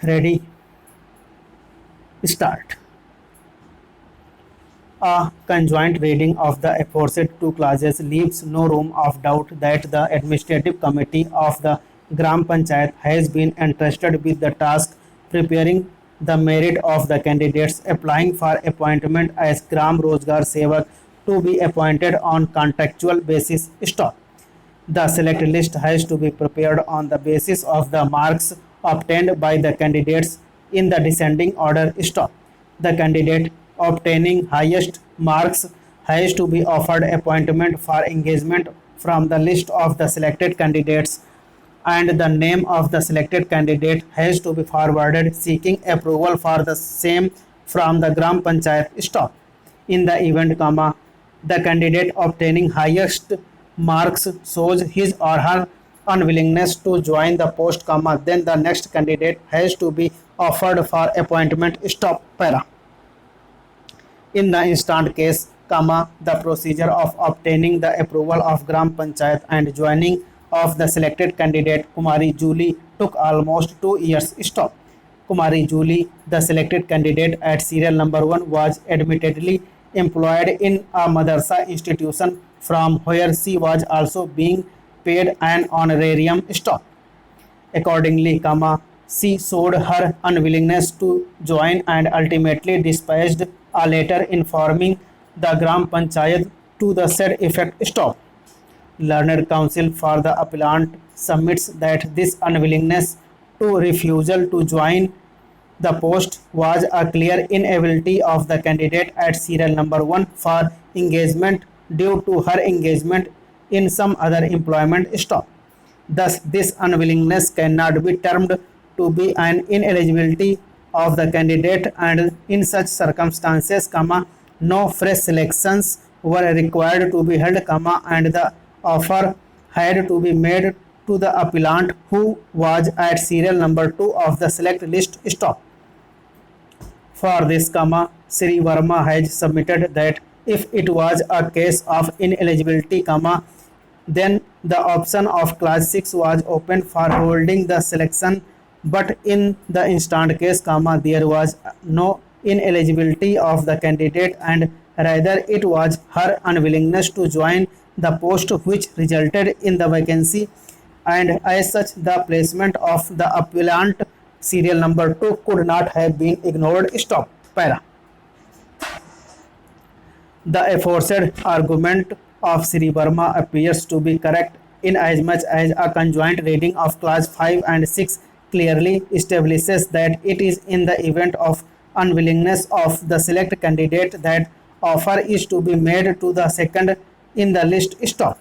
Ready? Start. A conjoint reading of the aforesaid two clauses leaves no room of doubt that the administrative committee of the Gram Panchayat has been entrusted with the task preparing the merit of the candidates applying for appointment as Gram Rozgar Sevak to be appointed on contractual basis. Stop. The select list has to be prepared on the basis of the marks obtained by the candidates in the descending order. Stop. The candidate obtaining highest marks has to be offered appointment for engagement from the list of the selected candidates, and the name of the selected candidate has to be forwarded seeking approval for the same from the Gram Panchayat. Stop. In the event, the candidate obtaining highest marks shows his or her unwillingness to join the post, then the next candidate has to be offered for appointment. Stop. Para. In the instant case, the procedure of obtaining the approval of Gram Panchayat and joining of the selected candidate Kumari Julie took almost 2 years. Stop. Kumari Julie, the selected candidate at serial number 1, was admittedly employed in a madrasa institution from where she was also being paid an honorarium. Stop. Accordingly, she showed her unwillingness to join and ultimately dispatched a letter informing the Gram Panchayat to the said effect. Stop. Learned counsel for the appellant submits that this unwillingness to refusal to join the post was a clear inability of the candidate at serial number 1 for engagement due to her engagement in some other employment. Stop. Thus, this unwillingness cannot be termed to be an ineligibility of the candidate, and in such circumstances, no fresh selections were required to be held, and the offer had to be made to the appellant who was at serial number 2 of the select list. Stop. For this, Sri Verma has submitted that if it was a case of ineligibility, then the option of class 6 was open for holding the selection, but in the instant case, there was no ineligibility of the candidate, and rather it was her unwillingness to join the post which resulted in the vacancy, and as such the placement of the appellant serial number 2 could not have been ignored. Stop. Para. The aforesaid argument of Sri Verma appears to be correct inasmuch as a conjoint reading of clause 5 and 6 clearly establishes that it is in the event of unwillingness of the select candidate that offer is to be made to the second in the list. Stop.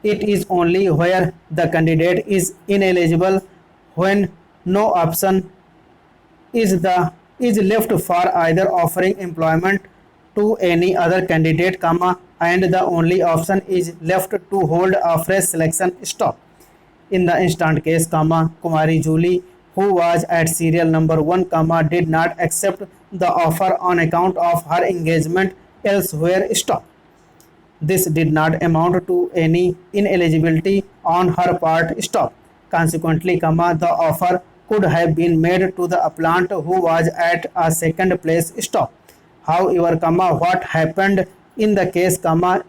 It is only where the candidate is ineligible when no option is left for either offering employment to any other candidate, and the only option is left to hold a fresh selection. Stop. In the instant case, Kumari Julie, who was at serial number 1, did not accept the offer on account of her engagement elsewhere. Stop. This did not amount to any ineligibility on her part. Stop. Consequently, the offer could have been made to the appellant who was at a second place. Stop. However, what happened in the case,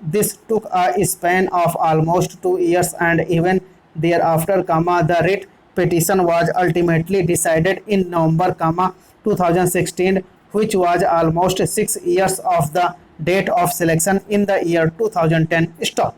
this took a span of almost 2 years, and even thereafter, the writ petition was ultimately decided in November, 2016, which was almost 6 years of the date of selection in the year 2010. Stop.